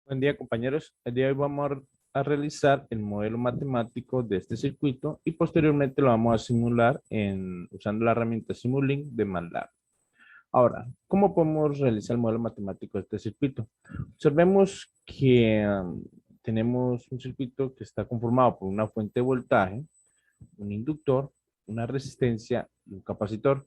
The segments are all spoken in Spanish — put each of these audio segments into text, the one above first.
Buen día, compañeros. El día de hoy vamos a realizar el modelo matemático de este circuito y posteriormente lo vamos a simular usando la herramienta Simulink de MATLAB. Ahora, ¿cómo podemos realizar el modelo matemático de este circuito? Observemos que tenemos un circuito que está conformado por una fuente de voltaje, un inductor, una resistencia y un capacitor.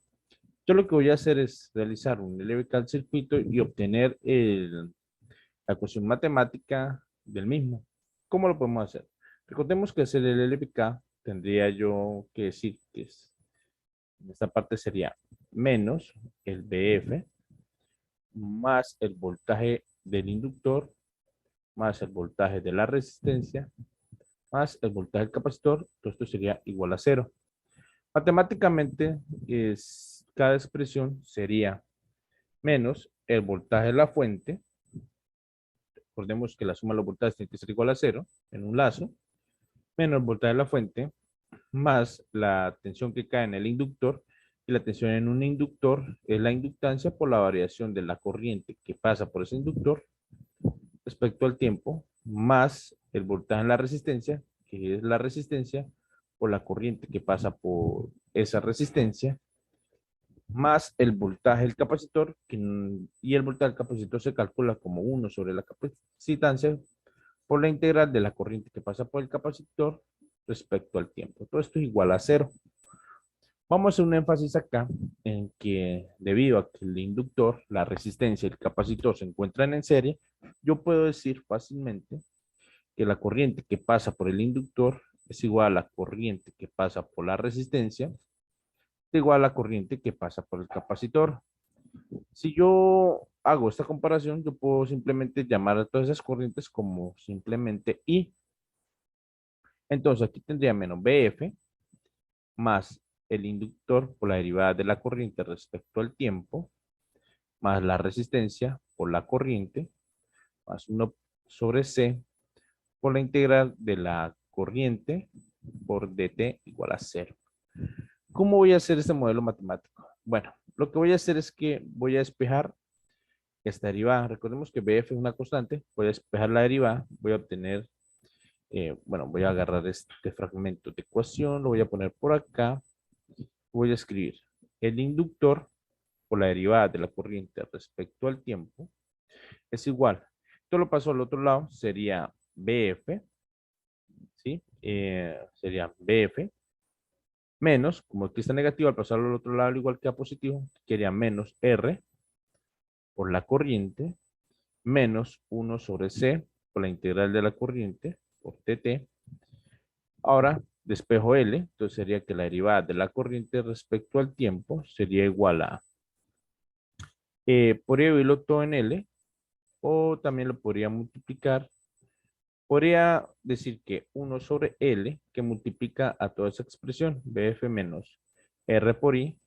Yo lo que voy a hacer es realizar un LBK al circuito y obtener la ecuación matemática del mismo. ¿Cómo lo podemos hacer? Recordemos que hacer el LBK tendría yo que decir que en esta parte sería menos el BF más el voltaje del inductor más el voltaje de la resistencia más el voltaje del capacitor. Todo esto sería igual a cero. Matemáticamente, cada expresión sería menos el voltaje de la fuente. Recordemos que la suma de los voltajes tiene que ser igual a cero en un lazo, menos el voltaje de la fuente, más la tensión que cae en el inductor, y la tensión en un inductor es la inductancia por la variación de la corriente que pasa por ese inductor respecto al tiempo, más el voltaje en la resistencia, que es la resistencia por la corriente que pasa por esa resistencia, más el voltaje del capacitor, y el voltaje del capacitor se calcula como 1 sobre la capacitancia por la integral de la corriente que pasa por el capacitor respecto al tiempo. Todo esto es igual a cero. Vamos a hacer un énfasis acá en que debido a que el inductor, la resistencia y el capacitor se encuentran en serie, yo puedo decir fácilmente que la corriente que pasa por el inductor es igual a la corriente que pasa por la resistencia, es igual a la corriente que pasa por el capacitor. Si yo hago esta comparación, yo puedo simplemente llamar a todas esas corrientes como simplemente I. Entonces aquí tendría menos BF más el inductor por la derivada de la corriente respecto al tiempo, más la resistencia por la corriente, más 1 sobre C por la integral de la corriente por dt igual a cero. ¿Cómo voy a hacer este modelo matemático? Bueno, lo que voy a hacer es que voy a despejar esta derivada. Recordemos que BF es una constante. Voy a despejar la derivada. Voy a obtener, bueno, voy a agarrar este fragmento de ecuación. Lo voy a poner por acá. Voy a escribir el inductor por la derivada de la corriente respecto al tiempo es igual. Esto lo paso al otro lado. Sería BF, ¿sí? Sería BF menos, como aquí está negativo, al pasarlo al otro lado, igual que a positivo, quedaría menos R por la corriente, menos 1 sobre C por la integral de la corriente, por TT. Ahora, despejo L, entonces sería que la derivada de la corriente respecto al tiempo sería igual a, podría dividirlo todo en L, o también lo podría multiplicar. Podría decir que 1 sobre L, que multiplica a toda esa expresión, BF menos R por I,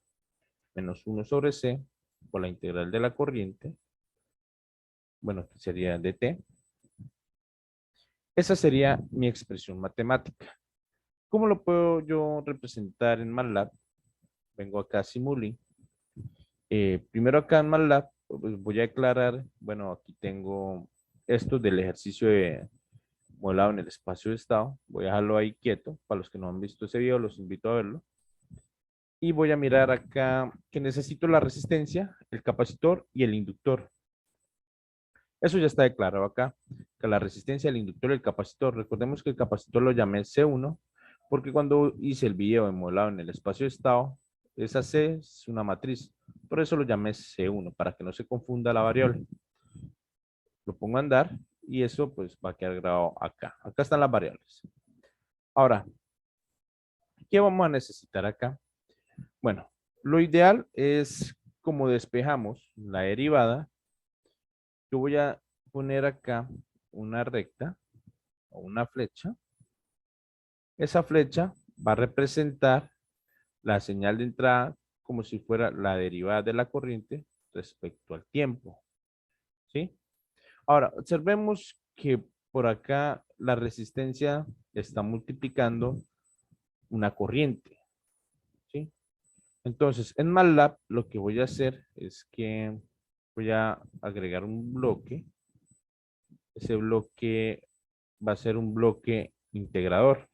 menos 1 sobre C, por la integral de la corriente, bueno, que sería dt. Esa sería mi expresión matemática. ¿Cómo lo puedo yo representar en MATLAB? Vengo acá a Simulink. Primero acá en MATLAB, pues voy a aclarar, bueno, aquí tengo esto del ejercicio de modelado en el espacio de estado. Voy a dejarlo ahí quieto. Para los que no han visto ese video, los invito a verlo. Y voy a mirar acá que necesito la resistencia, el capacitor y el inductor. Eso ya está declarado acá, que la resistencia, el inductor y el capacitor. Recordemos que el capacitor lo llamé C1, porque cuando hice el video de modelado en el espacio de estado, esa C es una matriz. Por eso lo llamé C1, para que no se confunda la variable. Lo pongo a andar y eso pues va a quedar grabado acá. Acá están las variables. Ahora, ¿qué vamos a necesitar acá? Bueno, lo ideal es como despejamos la derivada, yo voy a poner acá una recta o una flecha. Esa flecha va a representar la señal de entrada como si fuera la derivada de la corriente respecto al tiempo, ¿sí? Ahora, observemos que por acá la resistencia está multiplicando una corriente, ¿sí? Entonces, en MATLAB lo que voy a hacer es que voy a agregar un bloque ese bloque va a ser un bloque integrador.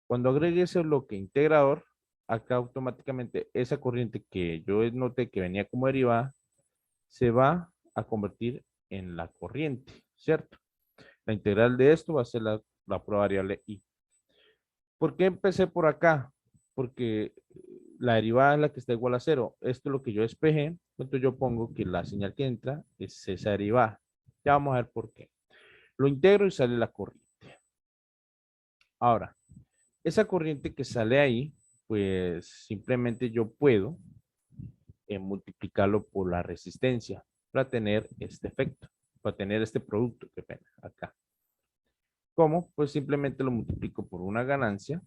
Cuando agregue ese bloque integrador, acá automáticamente esa corriente que yo noté que venía como derivada, se va a convertir en la corriente, ¿cierto? La integral de esto va a ser la prueba variable i. ¿Por qué empecé por acá? Porque la derivada es la que está igual a cero. Esto es lo que yo despejé. Entonces yo pongo que la señal que entra es esa derivada. Ya vamos a ver por qué. Lo integro y sale la corriente. Ahora, esa corriente que sale ahí, pues simplemente yo puedo multiplicarlo por la resistencia para tener este efecto, para tener este producto que ven acá. ¿Cómo? Pues simplemente lo multiplico por una ganancia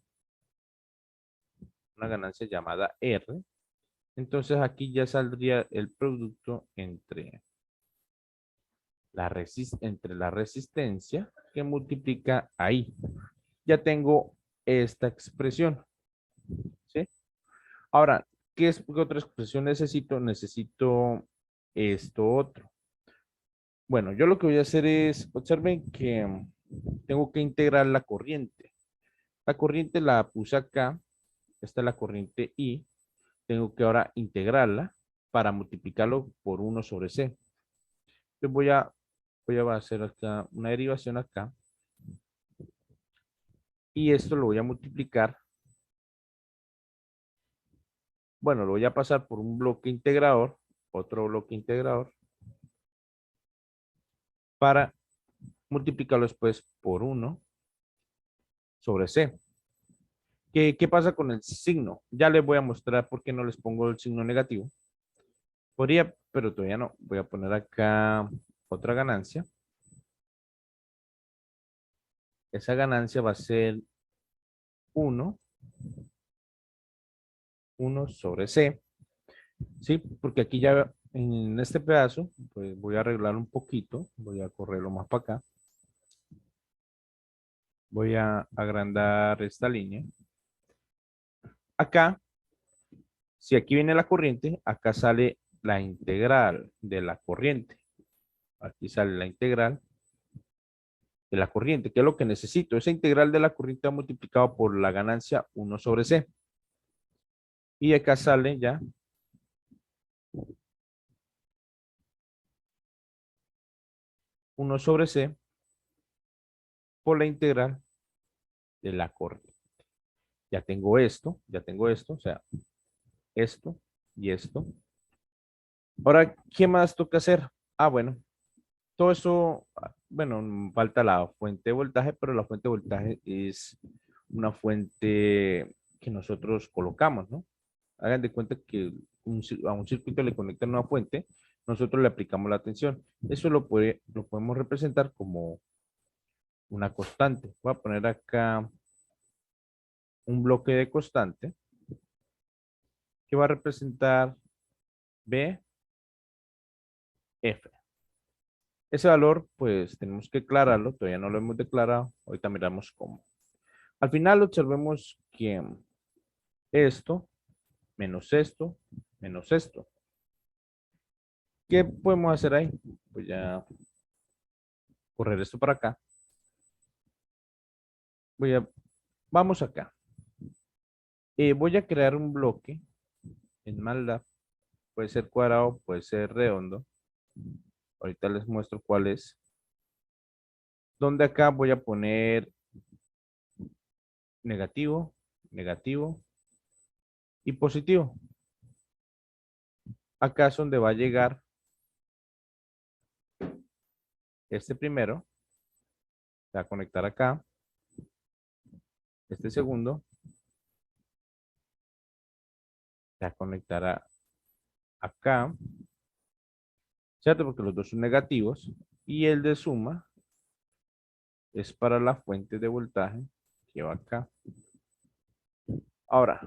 llamada R. Entonces aquí ya saldría el producto entre entre la resistencia que multiplica ahí. Ya tengo esta expresión, ¿sí? Ahora, ¿qué otra expresión necesito? Necesito esto otro. Bueno, yo lo que voy a hacer es, observen que tengo que integrar la corriente. La corriente la puse acá, esta es la corriente I. Tengo que ahora integrarla para multiplicarlo por 1 sobre C. Entonces voy a hacer acá una derivación acá. Y esto lo voy a multiplicar. Bueno, lo voy a pasar por un bloque integrador, otro bloque integrador, para multiplicarlo después por 1 sobre C. ¿Qué pasa con el signo? Ya les voy a mostrar por qué no les pongo el signo negativo. Podría, pero todavía no. Voy a poner acá otra ganancia. Esa ganancia va a ser 1 sobre C. ¿Sí? Porque aquí ya en este pedazo, pues voy a arreglar un poquito. Voy a correrlo más para acá. Voy a agrandar esta línea. Acá, si aquí viene la corriente, acá sale la integral de la corriente. Aquí sale la integral de la corriente, que es lo que necesito. Esa integral de la corriente multiplicado por la ganancia 1 sobre C. Y acá sale ya 1 sobre C por la integral de la corriente. Ya tengo esto, o sea, esto y esto. Ahora, ¿qué más toca hacer? Ah, bueno, todo eso, bueno, falta la fuente de voltaje, pero la fuente de voltaje es una fuente que nosotros colocamos, ¿no? Hagan de cuenta que a un circuito le conectan una fuente, nosotros le aplicamos la tensión. Eso lo podemos representar como una constante. Voy a poner acá un bloque de constante que va a representar BF. Ese valor, pues tenemos que declararlo, todavía no lo hemos declarado, ahorita miramos cómo. Al final observemos que esto, menos esto. ¿Qué podemos hacer ahí? Voy a correr esto para acá. Vamos acá. Voy a crear un bloque en MATLAB. Puede ser cuadrado, puede ser redondo. Ahorita les muestro cuál es. Donde acá voy a poner negativo, negativo y positivo. Acá es donde va a llegar este primero. Se va a conectar acá. Este segundo se va a conectar acá. ¿Cierto? Porque los dos son negativos. Y el de suma es para la fuente de voltaje que va acá. Ahora,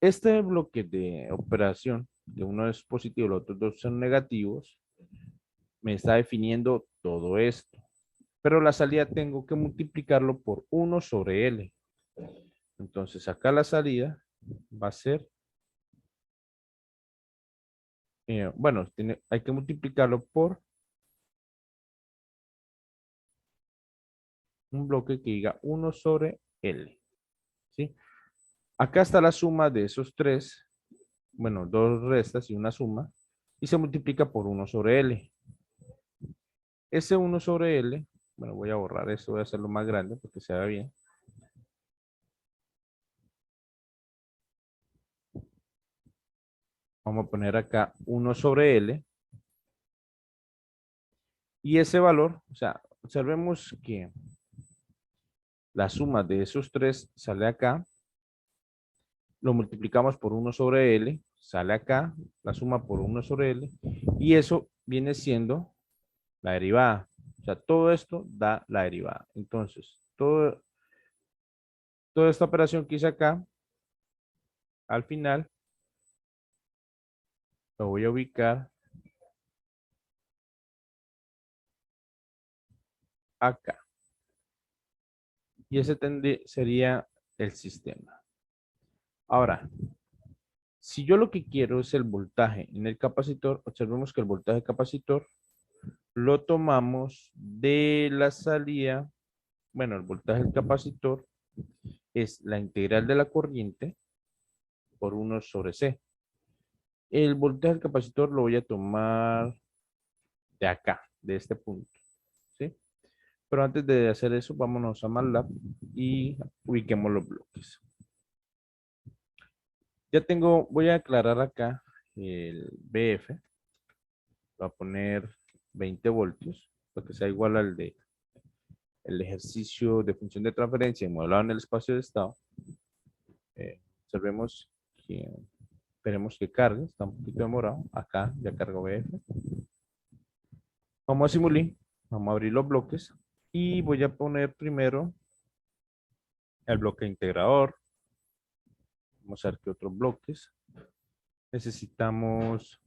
este bloque de operación, que uno es positivo, los otros dos son negativos, me está definiendo todo esto. Pero la salida tengo que multiplicarlo por 1 sobre L. Entonces acá la salida va a ser, bueno, hay que multiplicarlo por un bloque que diga 1 sobre L, ¿sí? Acá está la suma de esos tres, bueno, dos restas y una suma, y se multiplica por 1 sobre L. Ese 1 sobre L, bueno, voy a borrar esto, voy a hacerlo más grande porque se vea bien. Vamos a poner acá 1 sobre L. Y ese valor, o sea, observemos que la suma de esos tres sale acá. Lo multiplicamos por 1 sobre L, sale acá, la suma por 1 sobre L. Y eso viene siendo la derivada. O sea, todo esto da la derivada. Entonces, toda esta operación que hice acá, al final, lo voy a ubicar acá. Y ese sería el sistema. Ahora, si yo lo que quiero es el voltaje en el capacitor, observemos que el voltaje capacitor lo tomamos de la salida. Bueno, el voltaje del capacitor es la integral de la corriente por 1 sobre C. El voltaje del capacitor lo voy a tomar de acá, de este punto, ¿sí? Pero antes de hacer eso, vámonos a MATLAB y ubiquemos los bloques. Ya tengo, voy a aclarar acá el BF. Voy a poner 20 voltios, para que sea igual al de el ejercicio de función de transferencia modelado en el espacio de estado. Observemos que esperemos que cargue, está un poquito demorado. Acá ya cargó BF. Vamos a simular, vamos a abrir los bloques y voy a poner primero el bloque integrador. Vamos a ver qué otros bloques. Necesitamos,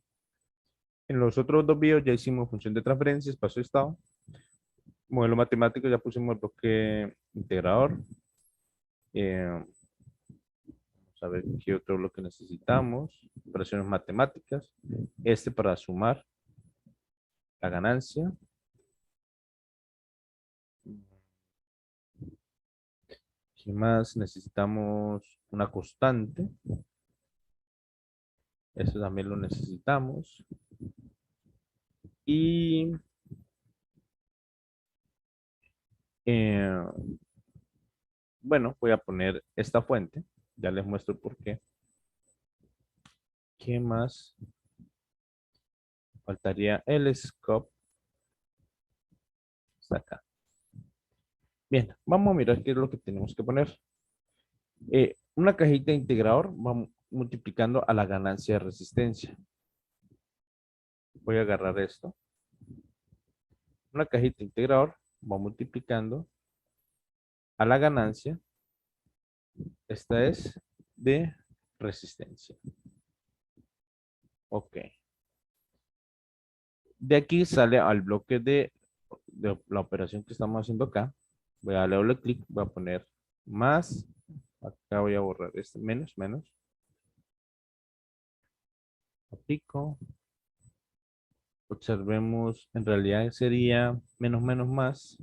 en los otros dos videos ya hicimos función de transferencia, espacio de estado. Modelo matemático ya pusimos el bloque integrador. Vamos a ver qué otro bloque necesitamos. Operaciones matemáticas. Este para sumar la ganancia. ¿Qué más? Necesitamos una constante. Eso también lo necesitamos. Y eh, bueno, voy a poner esta fuente. Ya les muestro por qué. ¿Qué más? Faltaría el scope. Está acá. Bien, vamos a mirar qué es lo que tenemos que poner. Una cajita de integrador va multiplicando a la ganancia de resistencia. Voy a agarrar esto. Una cajita de integrador va multiplicando a la ganancia. Esta es de resistencia. Ok. De aquí sale al bloque de la operación que estamos haciendo acá. Voy a darle doble clic, voy a poner más. Acá voy a borrar este menos, menos. Aplico. Observemos, en realidad sería menos, menos, más.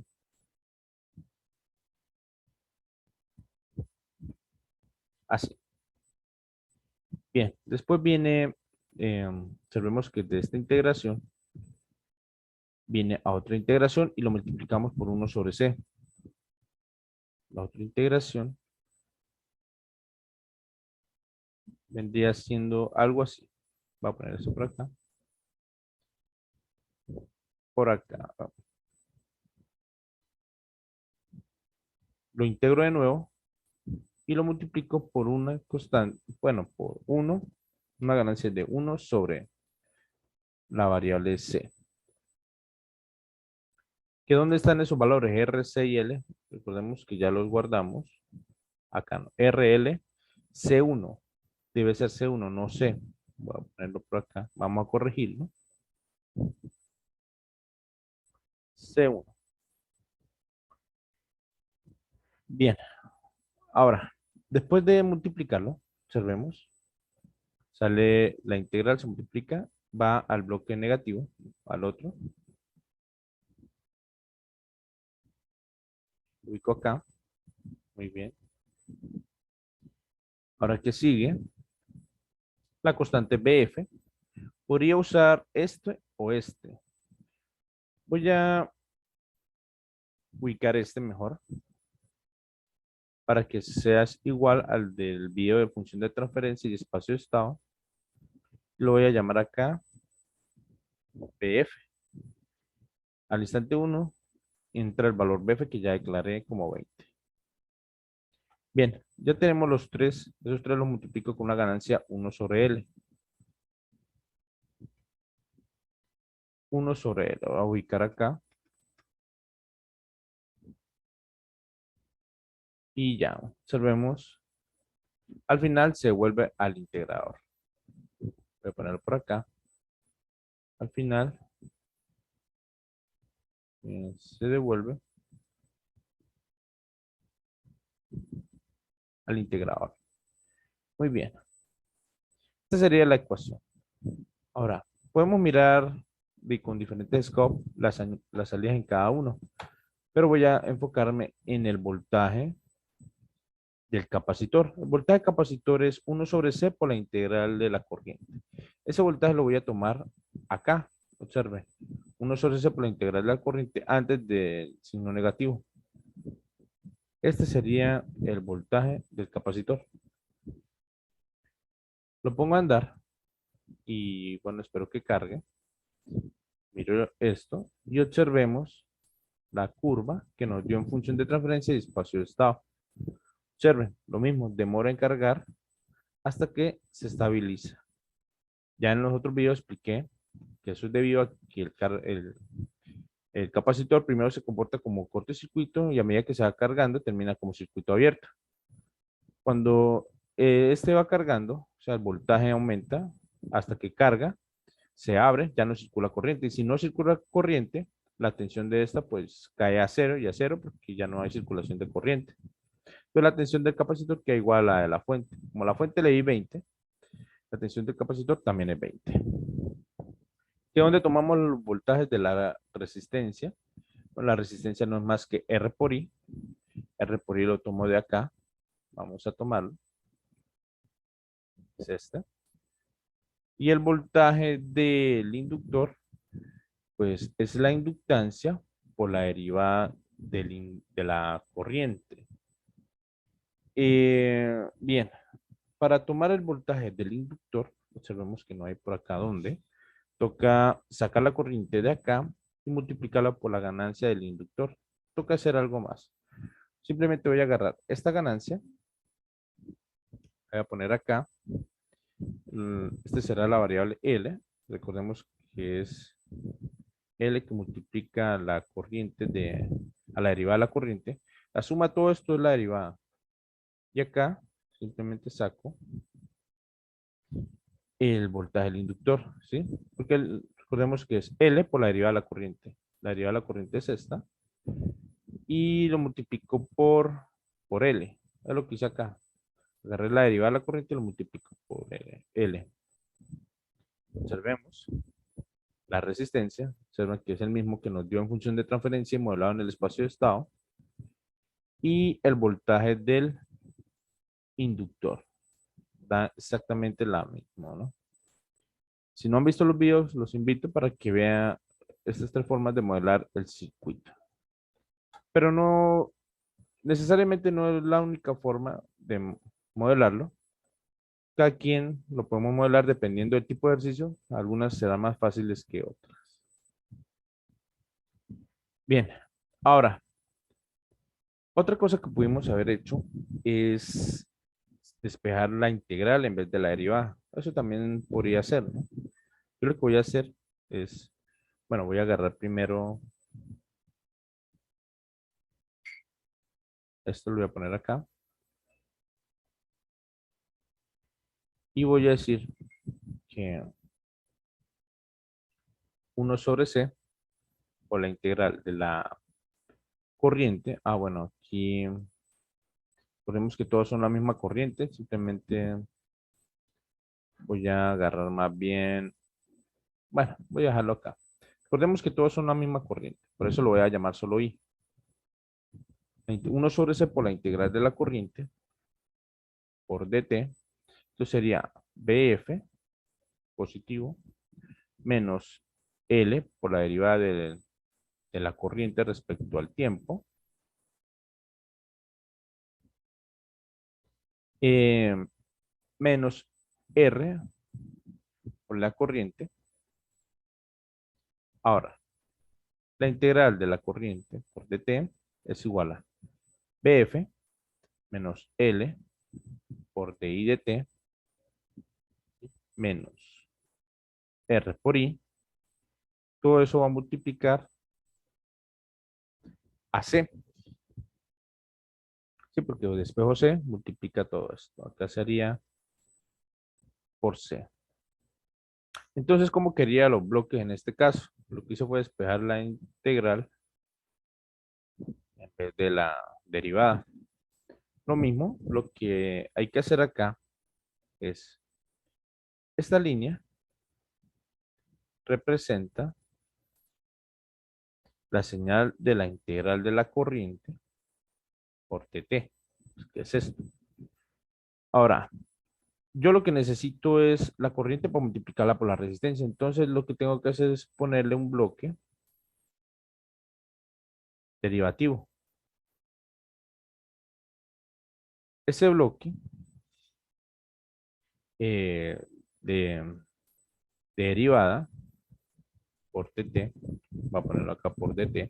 Así. Bien, después viene, observemos que de esta integración viene a otra integración y lo multiplicamos por 1 sobre C. La otra integración vendría siendo algo así. Voy a poner eso por acá. Por acá. Lo integro de nuevo y lo multiplico por una constante, bueno, por 1, una ganancia de 1 sobre la variable C. ¿Que dónde están esos valores? R, C y L. Recordemos que ya los guardamos. Acá no. RL, C1. Debe ser C1, no C. Voy a ponerlo por acá. Vamos a corregirlo. C1. Bien. Ahora, después de multiplicarlo, observemos. Sale la integral, se multiplica, va al bloque negativo, al otro. Ubico acá. Muy bien. Ahora, ¿qué sigue? La constante BF. Podría usar este o este. Voy a ubicar este mejor para que seas igual al del video de función de transferencia y espacio de estado. Lo voy a llamar acá BF. Al instante 1 entra el valor BF que ya declaré como 20. Bien, ya tenemos los tres. Esos tres los multiplico con una ganancia 1 sobre L. 1 sobre L. Lo voy a ubicar acá. Y ya, observemos. Al final se vuelve al integrador. Voy a ponerlo por acá. Al final se devuelve al integrador. Muy bien. Esta sería la ecuación. Ahora, podemos mirar con diferentes scopes las salidas en cada uno. Pero voy a enfocarme en el voltaje del capacitor. El voltaje del capacitor es 1 sobre C por la integral de la corriente. Ese voltaje lo voy a tomar acá. Observe. 1 sobre C por la integral de la corriente antes del signo negativo. Este sería el voltaje del capacitor. Lo pongo a andar y bueno, espero que cargue. Miro esto y observemos la curva que nos dio en función de transferencia y espacio de estado. Observen, lo mismo, demora en cargar hasta que se estabiliza. Ya en los otros videos expliqué que eso es debido a que el capacitor primero se comporta como cortocircuito y a medida que se va cargando termina como circuito abierto. Cuando este va cargando, o sea, el voltaje aumenta hasta que carga, se abre, ya no circula corriente. Y si no circula corriente, la tensión de esta pues cae a cero y a cero porque ya no hay circulación de corriente. Entonces la tensión del capacitor queda igual a la de la fuente. Como la fuente le di 20, la tensión del capacitor también es 20. ¿De dónde tomamos los voltajes de la resistencia? Bueno, la resistencia no es más que R por I. R por I lo tomo de acá. Vamos a tomarlo. Es este. Y el voltaje del inductor, pues es la inductancia por la derivada de la corriente. Bien, para tomar el voltaje del inductor, observemos que no hay por acá donde, toca sacar la corriente de acá y multiplicarla por la ganancia del inductor. Toca hacer algo más. Simplemente voy a agarrar esta ganancia, voy a poner acá, este será la variable L, recordemos que es L que multiplica la corriente a la derivada de la corriente. La suma de todo esto es la derivada. Y acá simplemente saco el voltaje del inductor, ¿sí? Porque recordemos que es L por la derivada de la corriente. La derivada de la corriente es esta. Y lo multiplico por L. Es lo que hice acá. Agarré la derivada de la corriente y lo multiplico por L. Observemos la resistencia. Observen que es el mismo que nos dio en función de transferencia y modelado en el espacio de estado. Y el voltaje del inductor. Da exactamente la misma, ¿no? Si no han visto los videos, los invito para que vean estas tres formas de modelar el circuito. Pero no, necesariamente no es la única forma de modelarlo. Cada quien lo podemos modelar dependiendo del tipo de ejercicio. Algunas serán más fáciles que otras. Bien, ahora, otra cosa que pudimos haber hecho es despejar la integral en vez de la derivada. Eso también podría ser, ¿no? Yo lo que voy a hacer es, bueno, voy a agarrar primero, esto lo voy a poner acá. Y voy a decir que 1 sobre C por la integral de la corriente. Ah, bueno, aquí ponemos que todos son la misma corriente. Simplemente voy a agarrar más bien. Bueno, voy a dejarlo acá. Recordemos que todos son la misma corriente. Por eso lo voy a llamar solo I. 1 sobre c por la integral de la corriente por dt. Esto sería BF positivo menos L por la derivada de la corriente respecto al tiempo. Menos R por la corriente. Ahora, la integral de la corriente por dt es igual a BF menos L por di dt menos R por I. Todo eso va a multiplicar a C. Sí, porque despejo C multiplica todo esto. Acá sería por C. Entonces, ¿cómo quería los bloques en este caso? Lo que hice fue despejar la integral en vez de la derivada. Lo mismo, lo que hay que hacer acá es esta línea representa la señal de la integral de la corriente por TT. ¿Qué es esto? Ahora, yo lo que necesito es la corriente para multiplicarla por la resistencia. Entonces, lo que tengo que hacer es ponerle un bloque derivativo. Ese bloque de derivada por TT, voy a ponerlo acá por DT,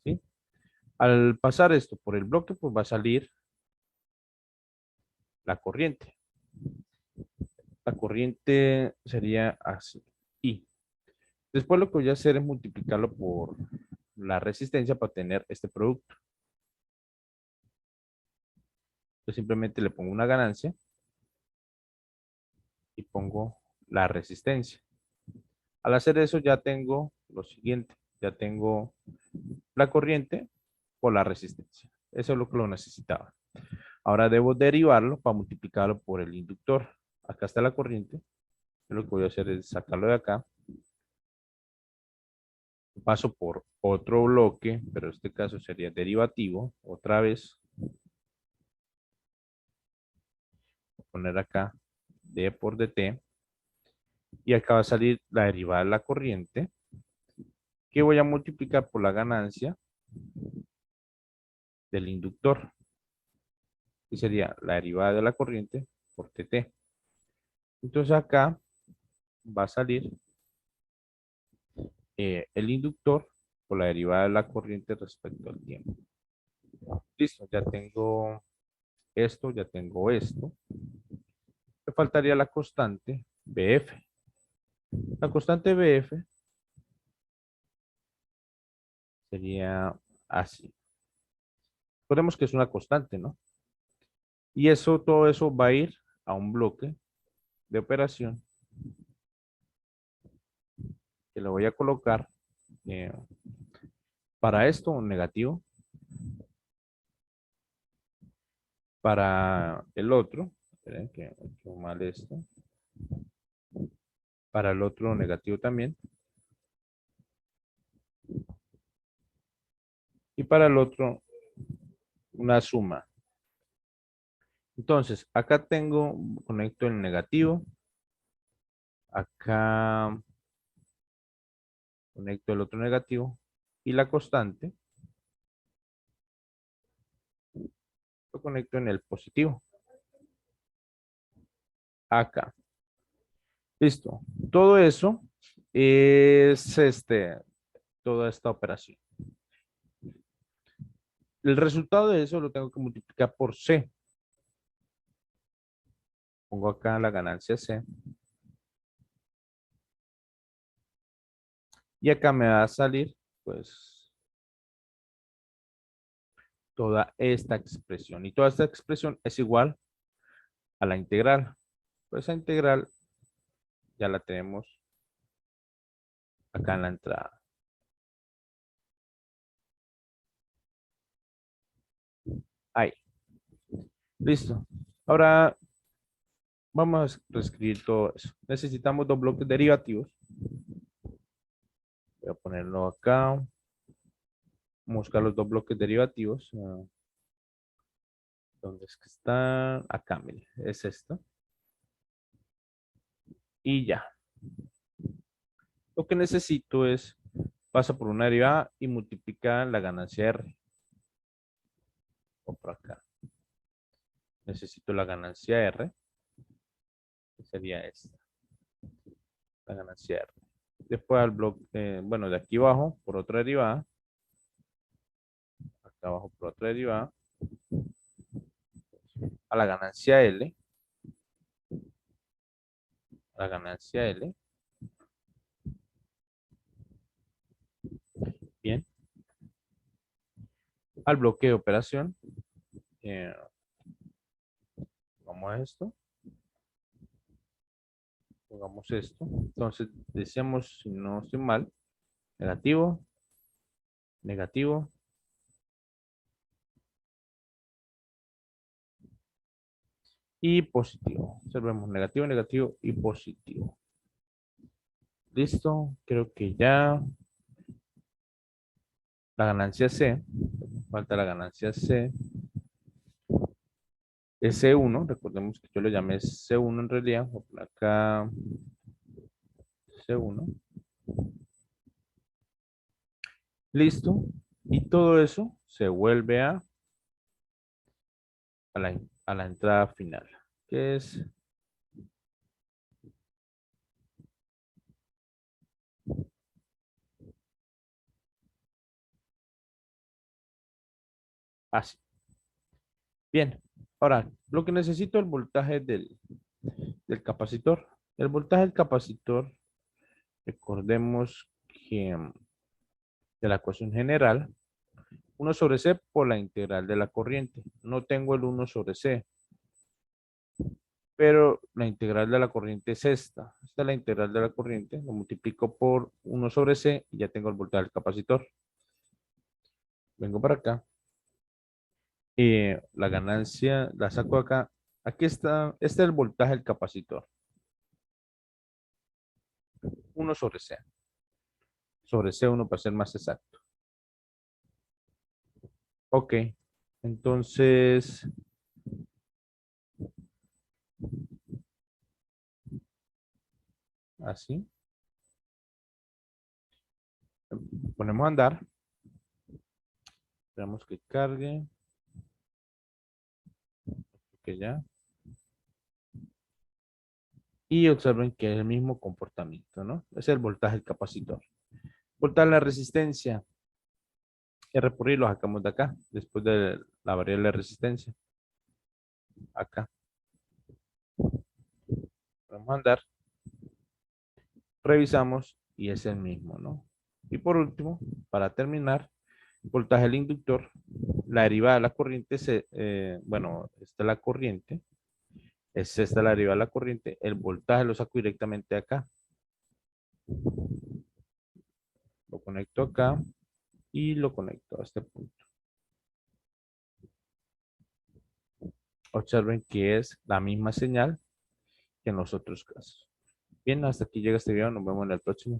¿sí? Al pasar esto por el bloque, pues va a salir la corriente. La corriente sería así. Y después lo que voy a hacer es multiplicarlo por la resistencia para tener este producto. Yo simplemente le pongo una ganancia y pongo la resistencia. Al hacer eso ya tengo lo siguiente. Ya tengo la corriente por la resistencia. Eso es lo que lo necesitaba. Ahora debo derivarlo para multiplicarlo por el inductor. Acá está la corriente. Lo que voy a hacer es sacarlo de acá. Paso por otro bloque, pero en este caso sería derivativo. Otra vez. Voy a poner acá d por dt. Y acá va a salir la derivada de la corriente, que voy a multiplicar por la ganancia del inductor. Y sería la derivada de la corriente por tt. Entonces acá va a salir el inductor por la derivada de la corriente respecto al tiempo. Listo, ya tengo esto, ya tengo esto. Me faltaría la constante BF. La constante BF sería así. Recordemos que es una constante, ¿no? Y eso, todo eso va a ir a un bloque de operación que lo voy a colocar eh, para esto un negativo, para el otro, esperen que he hecho mal esto, para el otro negativo también, y para el otro una suma. Entonces, acá tengo, conecto el negativo, acá conecto el otro negativo, y la constante lo conecto en el positivo, acá. Listo. Todo eso es toda esta operación. El resultado de eso lo tengo que multiplicar por C. Pongo acá la ganancia C. Y acá me va a salir, pues, toda esta expresión. Y toda esta expresión es igual a la integral. Pues esa integral ya la tenemos acá en la entrada. Ahí. Listo. Ahora vamos a reescribir todo eso. Necesitamos dos bloques derivativos. Voy a ponerlo acá. Vamos a buscar los dos bloques derivativos. ¿Dónde es que están? Acá, mire, es esto. Y ya. Lo que necesito es, pasa por una derivada y multiplica la ganancia R. O por acá. Necesito la ganancia R, que sería esta. La ganancia R. Después al bloque, bueno, de aquí abajo, por otra derivada. Acá abajo por otra derivada. A la ganancia L. A la ganancia L. Bien. Al bloque de operación. Vamos a esto. Pongamos esto. Entonces, decíamos, si no estoy mal, negativo, negativo, y positivo. Observemos negativo, negativo y positivo. Listo. Creo que ya la ganancia C, falta la ganancia C, es C1. Recordemos que yo lo llamé C1 en realidad. Voy a poner acá C1. Listo. Y todo eso se vuelve a la entrada final, que es así. Bien. Ahora, lo que necesito es el voltaje del capacitor. El voltaje del capacitor, recordemos que de la ecuación general, 1 sobre C por la integral de la corriente. No tengo el 1 sobre C, pero la integral de la corriente es esta. Esta es la integral de la corriente. Lo multiplico por 1 sobre C y ya tengo el voltaje del capacitor. Vengo para acá. La ganancia la saco acá. Aquí está. Este es el voltaje del capacitor. 1 sobre C. Sobre C1 para ser más exacto. Ok. Entonces, así. Ponemos a andar. Esperamos que cargue. Que ya. Y observen que es el mismo comportamiento, ¿no? Es el voltaje del capacitor. Voltaje de la resistencia. R por I lo sacamos de acá, después de la variable de resistencia. Acá. Vamos a andar. Revisamos y es el mismo, ¿no? Y por último, para terminar, voltaje del inductor. La derivada de la corriente, bueno, esta es la corriente. Es esta la derivada de la corriente. El voltaje lo saco directamente acá. Lo conecto acá y lo conecto a este punto. Observen que es la misma señal que en los otros casos. Bien, hasta aquí llega este video. Nos vemos en el próximo.